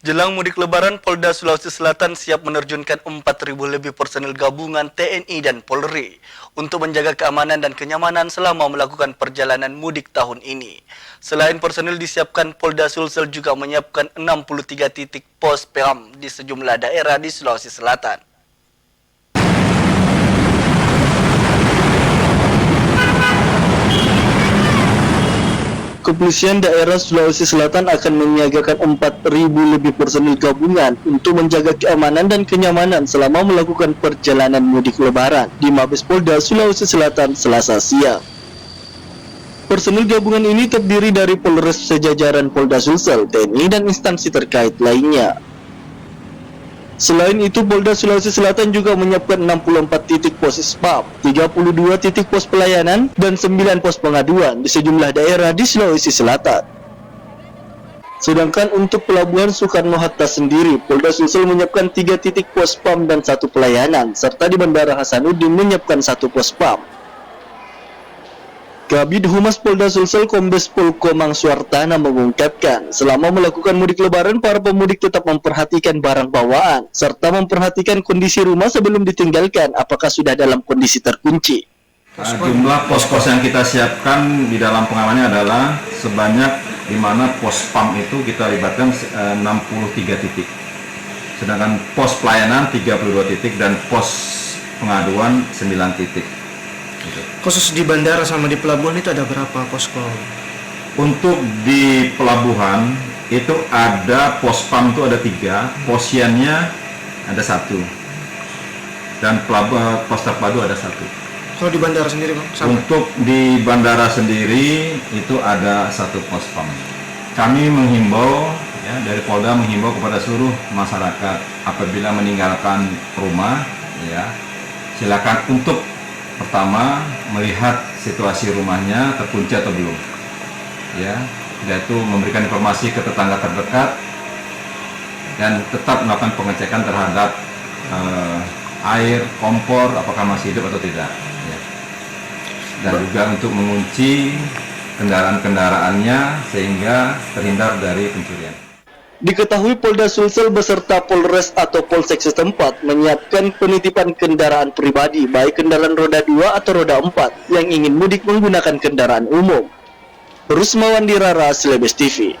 Jelang mudik Lebaran, Polda Sulawesi Selatan siap menerjunkan 4.000 lebih personil gabungan TNI dan Polri untuk menjaga keamanan dan kenyamanan selama melakukan perjalanan mudik tahun ini. Selain personil disiapkan, Polda Sulsel juga menyiapkan 63 titik pos PAM di sejumlah daerah di Sulawesi Selatan. Kepolisian daerah Sulawesi Selatan akan menyiagakan 4.000 lebih personil gabungan untuk menjaga keamanan dan kenyamanan selama melakukan perjalanan mudik Lebaran di Mabes Polda Sulawesi Selatan Selasa siang. Personil gabungan ini terdiri dari Polres sejajaran Polda Sulsel, TNI, dan instansi terkait lainnya. Selain itu, Polda Sulawesi Selatan juga menyiapkan 64 titik pos SPAM, 32 titik pos pelayanan, dan 9 pos pengaduan di sejumlah daerah di Sulawesi Selatan. Sedangkan untuk Pelabuhan Soekarno-Hatta sendiri, Polda Sulsel menyiapkan 3 titik pos PAM dan 1 pelayanan, serta di Bandara Hasanuddin menyiapkan 1 pos PAM. Kabid Humas Polda Sulsel Kombes Pol Komang Suartana mengungkapkan, selama melakukan mudik Lebaran, para pemudik tetap memperhatikan barang bawaan, serta memperhatikan kondisi rumah sebelum ditinggalkan, apakah sudah dalam kondisi terkunci. Jumlah pos-pos yang kita siapkan di dalam pengamanannya adalah sebanyak, di mana pos PAM itu kita libatkan 63 titik. Sedangkan pos pelayanan 32 titik dan pos pengaduan 9 titik. Khusus di bandara sama di pelabuhan itu ada berapa posko? Untuk di pelabuhan itu ada pos PAM itu ada 3, posiannya ada 1, dan pos terpadu ada 1. Kalau di bandara sendiri, Bang? Sama? Untuk di bandara sendiri itu ada 1 pos PAM. Kami menghimbau, ya, dari Polda menghimbau kepada seluruh masyarakat apabila meninggalkan rumah, ya, silakan untuk pertama melihat situasi rumahnya terkunci atau belum, ya, yaitu memberikan informasi ke tetangga terdekat dan tetap melakukan pengecekan terhadap air, kompor, apakah masih hidup atau tidak, ya. Dan juga untuk mengunci kendaraan-kendaraannya sehingga terhindar dari pencurian. Diketahui Polda Sulsel beserta Polres atau Polsek setempat menyiapkan penitipan kendaraan pribadi, baik kendaraan roda 2 atau roda 4 yang ingin mudik menggunakan kendaraan umum. Rusmawan Dirara, Celebes TV.